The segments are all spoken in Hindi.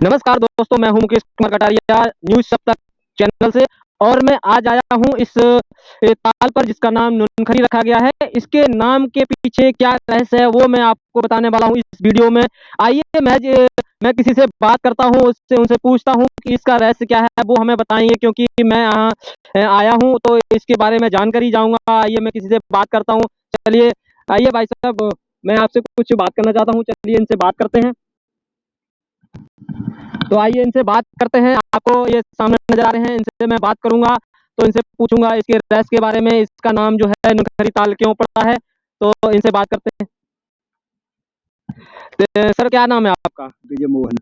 नमस्कार दोस्तों, मैं हूं मुकेश कुमार कटारिया न्यूज़ सप्ताह चैनल से। और मैं आज आया हूं इस ताल पर जिसका नाम नुनखरी रखा गया है। इसके नाम के पीछे क्या रहस्य है वो मैं आपको बताने वाला हूं इस वीडियो में। आइए मैं किसी से बात करता हूं, उससे उनसे पूछता हूं कि इसका रहस्य क्या है, वो हमें बताएंगे। क्योंकि मैं यहाँ आया हूं तो इसके बारे में जानकारी जाऊंगा। आइए मैं किसी से बात करता हूँ। चलिए, आइए भाई साहब, मैं आपसे कुछ बात करना चाहता हूँ। चलिए इनसे बात करते हैं। तो आइए इनसे बात करते हैं। आपको ये सामने नजर आ रहे हैं, इनसे मैं बात करूंगा। तो इनसे पूछूंगा इसके रहस्य के बारे में, इसका नाम जो है नुनखरी ताल क्यों पड़ा है। तो इनसे बात करते हैं। तो सर, क्या नाम है आपका? विजय मोहन।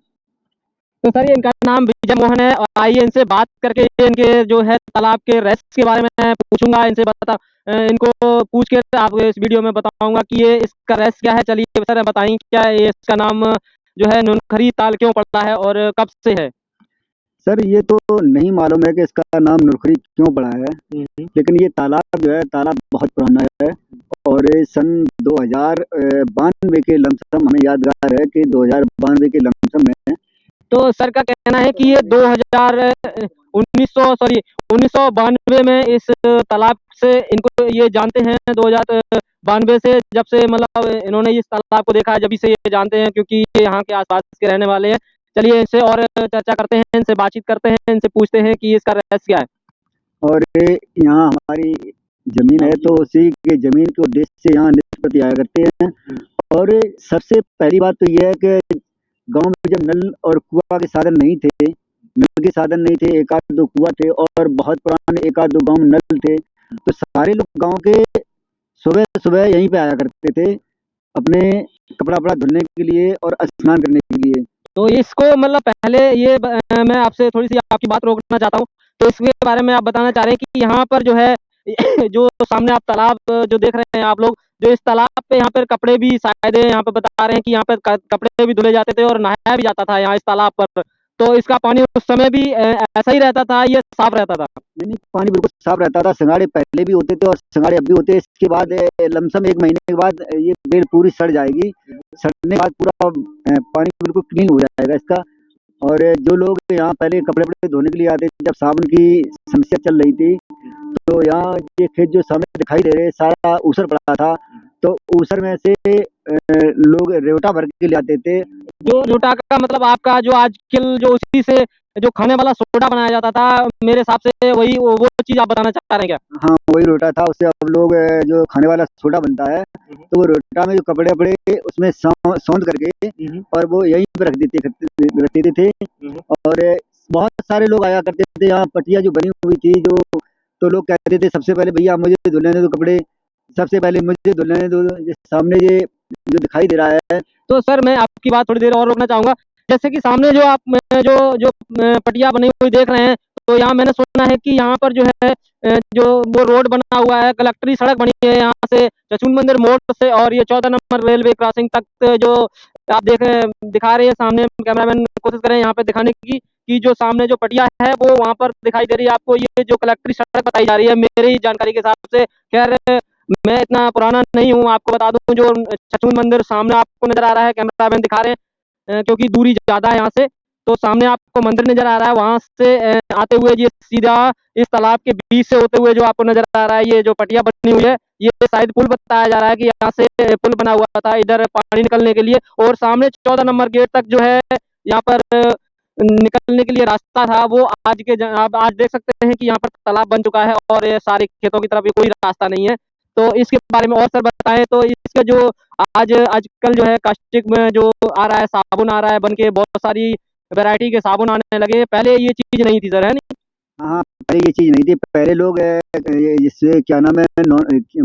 तो सर, ये इनका नाम विजय मोहन है। और आइए इनसे बात करके इनके जो है तालाब के रहस्य के बारे में पूछूंगा। इनको पूछ के आप इस वीडियो में बताऊंगा कि ये इसका रहस्य क्या है। चलिए सर, बताएंगे क्या ये इसका नाम जो है नुनखरी ताल क्यों पड़ा है और कब से है? सर, ये तो नहीं मालूम है कि इसका नाम नुनखरी क्यों पड़ा है, लेकिन ये तालाब जो है तालाब बहुत पुराना है। और ये सन 2092 के लमसम हमें यादगार है कि 2092 के लमसम में। तो सर का कहना है कि ये 1992 में इस तालाब से इनको ये जानते हैं। 2092 से, जब से मतलब इन्होंने इस तालाब को देखा है, जब से ये जानते हैं, क्योंकि ये यहाँ के आसपास के रहने वाले हैं। चलिए इनसे और चर्चा करते हैं, इनसे बातचीत करते हैं, इनसे पूछते हैं कि इसका रहस्य क्या है। और ये यहाँ हमारी जमीन है, तो उसी के जमीन के उद्देश्य से यहाँ निष्पत्ति आया करते हैं। और सबसे पहली बात तो यह है कि गांव में जब नल और कुआं के साधन नहीं थे, नल के साधन नहीं थे, एक आध दो कुआं थे और बहुत पुराने एक आध दो गांव में नल थे। तो सारे लोग गांव के सुबह सुबह यहीं पे आया करते थे अपने कपड़ा वपड़ा धुलने के लिए और स्नान करने के लिए। तो इसको मतलब पहले मैं आपसे थोड़ी सी आपकी बात रोकना चाहता हूँ। तो इसके बारे में आप बताना चाह रहे हैं कि यहाँ पर जो है जो सामने आप तालाब जो देख रहे हैं आप लोग, जो इस तालाब पे यहाँ पर कपड़े भी शायद यहाँ पे बता रहे हैं कि यहाँ पे कपड़े भी धुले जाते थे और नहाया भी जाता था यहाँ इस तालाब पर। तो इसका पानी उस समय भी ऐसा ही रहता था, ये साफ रहता था? नहीं, पानी बिल्कुल साफ रहता था। सिंगाड़े पहले भी होते थे और सिंगाड़े अब भी होते हैं। इसके बाद लमसम 1 महीने के बाद ये बेल पूरी सड़ जाएगी। सड़ने के बाद पूरा पानी बिल्कुल क्लीन हो जाएगा इसका। और जो लोग यहाँ पहले कपड़े वपड़े धोने के लिए आते थे, जब साबुन की समस्या चल रही थी, तो यहाँ ये खेत जो सामने दिखाई दे रहे हैं सारा ऊसर पड़ा था। तो ऊसर में से लोग रेवटा भर के ले आते थे। जो रोटा का मतलब आपका जो आजकल जो उसी से जो खाने वाला सोडा बनाया जाता था, मेरे हिसाब से वही वो चीज आप बताना चाह रहे हैं क्या? हाँ, वही रोटा था। उससे अब लोग जो खाने वाला सोडा बनता है, तो वो रोटा में जो कपड़े वपड़े उसमें सौंध करके और वो यहीं पे रख देते थे। और बहुत सारे लोग आया करते थे यहाँ। पटिया जो बनी हुई थी जो, तो लोग कहते थे सबसे पहले भैया मुझे धुलने दो कपड़े, सबसे पहले मुझे धुलने दो। ये सामने ये जो दिखाई दे रहा है। तो सर, मैं आपकी बात थोड़ी देर और रोकना चाहूंगा। जैसे कि सामने जो आप जो जो पटिया बनी हुई देख रहे हैं, तो यहाँ मैंने सुना है कि यहाँ पर जो है जो वो रोड बना हुआ है, कलेक्टरी सड़क बनी है यहाँ से चचून मंदिर मोड़ से, और ये 14 नंबर रेलवे क्रॉसिंग तक जो आप दिखा रहे हैं सामने। कैमरामैन कोशिश करें यहाँ पे दिखाने की कि जो सामने जो पटिया है वो वहाँ पर दिखाई दे रही है आपको। ये जो कलेक्टरी सड़क बताई जा रही है मेरी जानकारी के हिसाब से, खैर मैं इतना पुराना नहीं हूँ। आपको बता दूं, जो चचून मंदिर सामने आपको नजर आ रहा है, कैमरामैन दिखा रहे हैं क्योंकि दूरी ज्यादा है यहाँ से। तो सामने आपको मंदिर नजर आ रहा है, वहां से आते हुए ये सीधा इस तालाब के बीच से होते हुए जो आपको नजर आ रहा है, ये जो पटिया बनी हुई है, ये शायद पुल बताया जा रहा है कि यहाँ से पुल बना हुआ था इधर पानी निकलने के लिए। और सामने 14 नंबर गेट तक जो है यहाँ पर निकलने के लिए रास्ता था। वो आप आज देख सकते हैं कि यहाँ पर तालाब बन चुका है और ये सारे खेतों की तरफ कोई रास्ता नहीं है। तो इसके बारे में और सर बताएं। तो इसका जो आजकल जो है कास्टिक में जो आ रहा है, साबुन आ रहा है बन के, बहुत सारी वैरायटी के साबुन आने लगे। पहले ये चीज नहीं थी सर, है नहीं? हाँ, पहले ये चीज नहीं थी। पहले लोग जिससे क्या नाम है,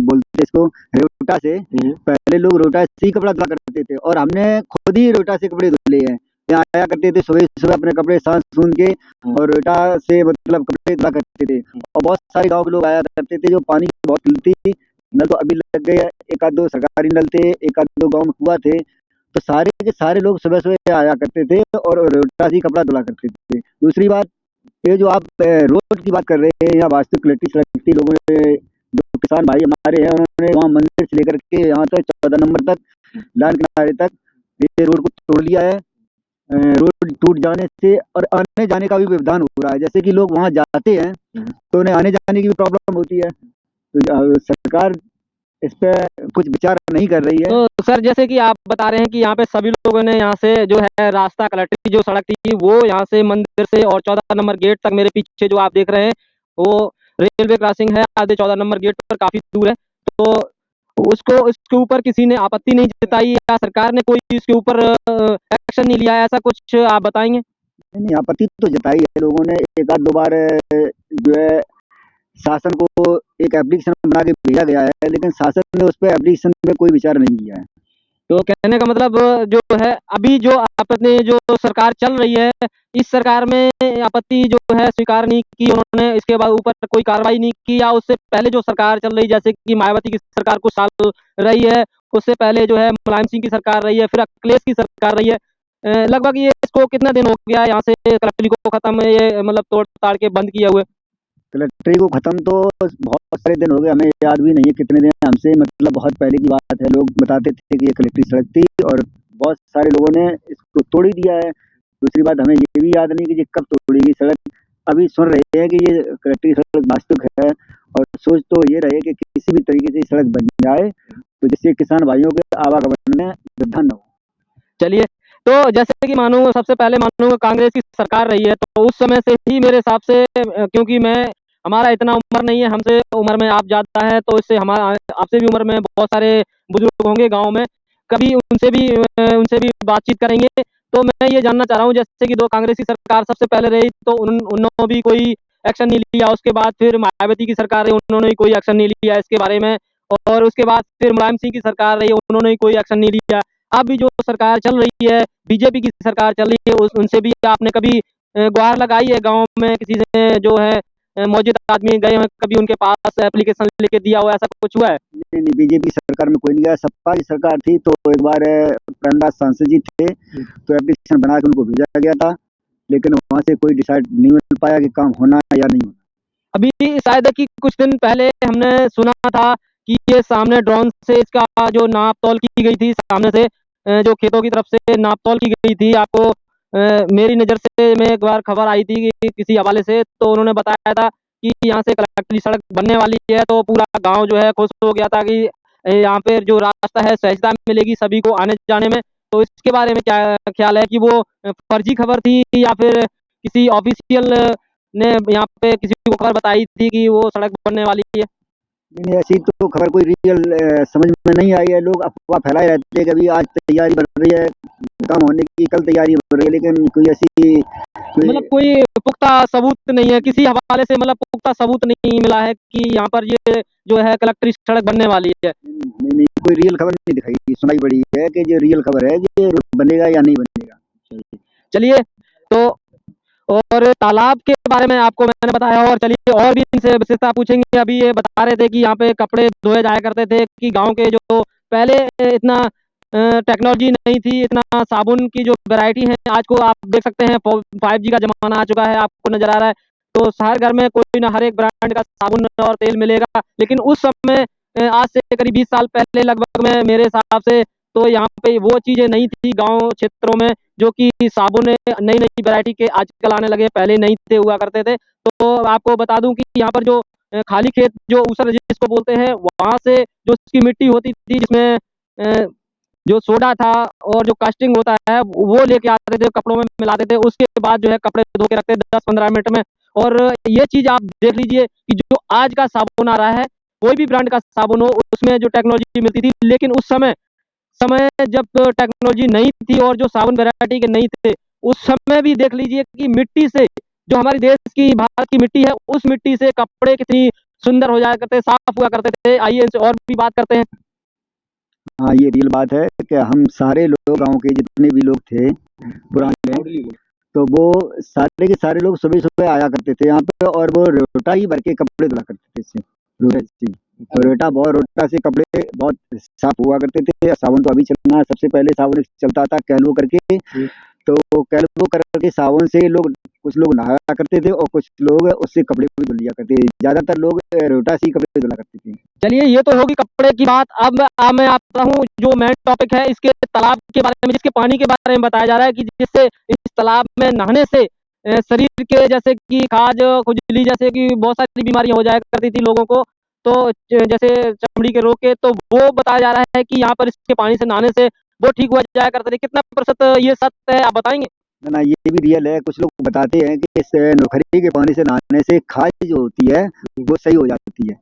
बोलते इसको रोटा से। पहले लोग रोटा से ही कपड़ा धुला करते थे और हमने खुद ही रोटा से कपड़े धुले हैं। यहाँ आया करते थे सुबह सुबह अपने कपड़े सांस सूंघ के और रोटा से मतलब कपड़े धुला करते थे। और बहुत सारे गाँव के लोग आया करते थे जो पानी की बहुत मिलती थी। नल तो अभी लग गए, एक आध दो सरकारी नल थे, एक आध दो गाँव में कुआं थे। तो सारे के सारे लोग सुबह सुबह आया करते थे और रोटा से ही कपड़ा धुला करते थे। दूसरी बात, ये जो आप रोड की बात कर रहे हैं, यहाँ वास्तु कलेक्ट्री सड़क थी। लोगों ने, जो किसान भाई हमारे हैं, उन्होंने वहाँ मंदिर से लेकर के यहाँ तक 14 नंबर तक लाइन किनारे तक ये रोड को तोड़ लिया है। रोड टूट जाने से और आने जाने का भी व्यवधान हो रहा है। जैसे कि लोग वहां जाते हैं तो उन्हें आने जाने की भी प्रॉब्लम होती है। तो सरकार इस पे कुछ विचार नहीं कर रही है। तो सर जैसे कि आप बता रहे हैं कि यहाँ पे सभी लोगों ने यहाँ से जो है रास्ता कलेक्टर की जो सड़क थी वो यहाँ से मंदिर से और 14 नंबर गेट तक मेरे पीछे जो आप देख रहे हैं वो रेलवे क्रॉसिंग है आधे 14 नंबर गेट पर काफी दूर है। तो उसको इसके ऊपर किसी ने आपत्ति नहीं जताई या सरकार ने कोई इसके ऊपर एक्शन नहीं लिया है, ऐसा कुछ आप बताएंगे? नहीं, आपत्ति तो जताई है लोगों ने। एक आध दो बार जो है शासन को एक एप्लीकेशन बना के भेजा गया है, लेकिन शासन ने उस पर एप्लीकेशन पे कोई विचार नहीं किया है। तो कहने का मतलब जो है अभी जो आपने जो सरकार चल रही है इस सरकार में आपत्ति जो है स्वीकार नहीं की उन्होंने, इसके बाद ऊपर कोई कार्रवाई नहीं की, या उससे पहले जो सरकार चल रही जैसे कि मायावती की सरकार कुछ साल रही है उससे पहले जो है मुलायम सिंह की सरकार रही है फिर अखिलेश की सरकार रही है, लगभग ये इसको कितना दिन हो गया है यहाँ से कलेक्ट्री को खत्म ये मतलब तोड़ ताड़ के बंद किया हुए? कलेक्ट्री को खत्म तो बहुत सारे दिन हो गए, हमें याद भी नहीं है कितने दिन। हमसे मतलब बहुत पहले की बात है, लोग बताते थे कि ये कलेक्ट्री सड़क थी और बहुत सारे लोगों ने इसको तोड़ ही दिया है। दूसरी बात हमें ये भी याद नहीं कि ये कब तोड़ेगी सड़क। अभी सुन रहे हैं कि ये कलेक्ट्री सड़क वास्तविक है और सोच तो ये रहे कि किसी भी तरीके से सड़क बन जाए तो जिससे किसान भाइयों के आवागमन में व्यवधान न हो। चलिए, तो जैसे कि मानो सबसे पहले मानो कांग्रेस की सरकार रही है तो उस समय से ही मेरे हिसाब से क्योंकि मैं हमारा इतना उम्र नहीं है, हमसे उम्र में आप ज़्यादा है तो इससे हमारा आपसे भी उम्र में बहुत सारे बुजुर्ग होंगे गांव में, कभी उनसे भी बातचीत करेंगे। तो मैं ये जानना चाह रहा हूँ जैसे कि दो कांग्रेस की सरकार सबसे पहले रही तो उन्होंने भी कोई एक्शन नहीं लिया, उसके बाद फिर मायावती की सरकार रही उन्होंने भी कोई एक्शन नहीं लिया इसके बारे में, और उसके बाद फिर मुलायम सिंह की सरकार रही उन्होंने भी कोई एक्शन नहीं लिया। अभी जो सरकार चल रही है बीजेपी की सरकार चल रही है उनसे भी आपने कभी गुहार लगाई है गांव में किसी से जो है मौजूद आदमी गए हैं कभी उनके पास एप्लीकेशन लेके दिया हुआ ऐसा कुछ हुआ है? नहीं नहीं, बीजेपी सरकार में कोई नहीं गया। सपा की सरकार थी तो एक बार प्रहलाद सांसद जी थे तो एप्लीकेशन बना के उनको भेजा गया था, लेकिन वहां से कोई डिसाइड नहीं मिल पाया कि काम होना है या नहीं होना। अभी शायद कि कुछ दिन पहले हमने सुना था कि ये सामने ड्रोन से इसका जो नाप तौल की गई थी सामने से जो खेतों की तरफ से नाप तौल की गई थी आपको मेरी नज़र से में एक बार खबर आई थी कि किसी हवाले से तो उन्होंने बताया था कि यहाँ से कलेक्ट्री सड़क बनने वाली है तो पूरा गांव जो है खुश हो गया था कि यहाँ पे जो रास्ता है सहजता मिलेगी सभी को आने जाने में। तो इसके बारे में क्या ख्याल है कि वो फर्जी खबर थी या फिर किसी ऑफिशियल ने यहाँ पे किसी को खबर बताई थी कि वो सड़क बनने वाली है? नहीं, ऐसी तो खबर कोई रियल समझ में नहीं आई है। लोग अफवाह फैलाए रहते हैं कि अभी आज तैयारी बढ़ रही है काम होने की, कल तैयारी बढ़ रही है, लेकिन कोई ऐसी मतलब कोई पुख्ता सबूत नहीं है किसी हवाले से, मतलब पुख्ता सबूत नहीं मिला है कि यहाँ पर ये जो है कलेक्ट्री सड़क बनने वाली है? नहीं नहीं, कोई रियल खबर नहीं दिखाई सुनाई पड़ी है कि ये रियल खबर है कि ये बनेगा या नहीं बनेगा। चलिए, तो और तालाब के बारे में आपको मैंने बताया और चलिए और भी इनसे विशेषता पूछेंगे। अभी ये बता रहे थे कि यहाँ पे कपड़े धोए जाया करते थे कि गांव के जो पहले इतना टेक्नोलॉजी नहीं थी, इतना साबुन की जो वैरायटी है आज को आप देख सकते हैं 5G का ज़माना आ चुका है आपको नज़र आ रहा है। तो हर घर में कोई ना हर एक ब्रांड का साबुन और तेल मिलेगा, लेकिन उस समय आज से करीब 20 साल पहले लगभग में मेरे हिसाब से तो यहाँ पे वो चीज़ें नहीं थी गाँव क्षेत्रों में जो कि साबुन नई नई वैरायटी के आजकल आने लगे, पहले नहीं थे हुआ करते थे। तो आपको बता दूं कि यहाँ पर जो खाली खेत जो ऊसर जिसको बोलते हैं वहाँ से जो उसकी मिट्टी होती थी जिसमें जो सोडा था और जो कास्टिंग होता है वो लेके आते थे कपड़ों में मिलाते थे, उसके बाद जो है कपड़े धो के रखते 10-15 मिनट में। और ये चीज़ आप देख लीजिए कि जो आज का साबुन आ रहा है कोई भी ब्रांड का साबुन हो उसमें जो टेक्नोलॉजी मिलती थी, लेकिन उस समय समय जब टेक्नोलॉजी नहीं थी और जो साबुन वैरायटी के नहीं थे उस समय भी देख लीजिए कि मिट्टी से जो हमारी देश की भारत की मिट्टी है उस मिट्टी से कपड़े कितनी सुंदर हो जाया करते, साफ हुआ करते थे। आइए इनसे और भी बात करते हैं। हाँ, ये रियल बात है कि हम सारे लोग गांव के जितने भी लोग थे पुराने, तो वो सारे के सारे लोग सुबह सुबह आया करते थे यहाँ पे और वो रोटा ही भर के कपड़े धुला करते थे इससे, रोटा से। तो रोटा से कपड़े बहुत साफ हुआ करते थे। साबुन तो अभी चलना है, सबसे पहले साबुन चलता था कैलवो करके, तो कैलवो करके साबुन से लोग कुछ लोग नहाया करते थे और कुछ लोग उससे कपड़े भी धुल लिया करते थे। ज्यादातर लोग रोटा से ही कपड़े धुला करते थे। चलिए ये तो होगी कपड़े की बात। अब मैं आता हूँ जो मेन टॉपिक है इसके तालाब के बारे में, जिसके पानी के बारे में बताया जा रहा है कि जिससे इस तालाब में नहाने से शरीर के जैसे कि खाज, खुजली जैसे कि बहुत सारी बीमारियां हो जाया करती थी लोगों को। तो जैसे चमड़ी के रोग के, तो वो बताया जा रहा है कि यहाँ पर इसके पानी से नहाने से वो ठीक हो जाया करते थे। कितना प्रतिशत ये सत्य है, आप बताएंगे? ना ना, ये भी रियल है। कुछ लोग बताते हैं कि इस नोखरी के पानी से नहाने से खाज जो होती है वो सही हो जाती है।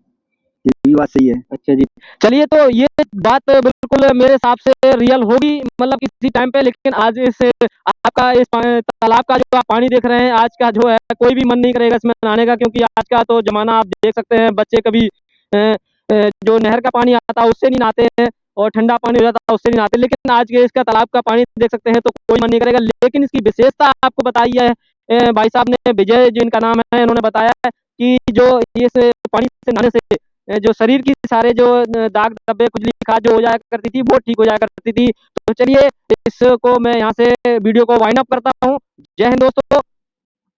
ये भी बात सही है। अच्छा जी। चलिए तो ये बात बिल्कुल मेरे हिसाब से रियल होगी मतलब किसी टाइम पे, लेकिन आज इस आपका इस तालाब का जो आप पानी देख रहे हैं आज का जो है, कोई भी मन नहीं करेगा इसमें नहाने का, क्योंकि आज का तो ज़माना आप देख सकते हैं। बच्चे कभी जो नहर का पानी आता है उससे नहीं नहाते हैं, और ठंडा पानी हो जाता है उससे नहीं नहाते। लेकिन आज के इसका तालाब का पानी देख सकते हैं तो कोई मन नहीं करेगा। लेकिन इसकी विशेषता आपको बताई है भाई साहब ने, विजय जिनका नाम है, इन्होंने बताया है कि जो इस पानी से नहाने से जो शरीर की सारे जो दाग धब्बे, खुजली, खाज जो हो जाया करती थी वो ठीक हो जाया करती थी। तो चलिए इसको मैं यहाँ से वीडियो को वाइंड अप करता हूँ। जय हिंद दोस्तों।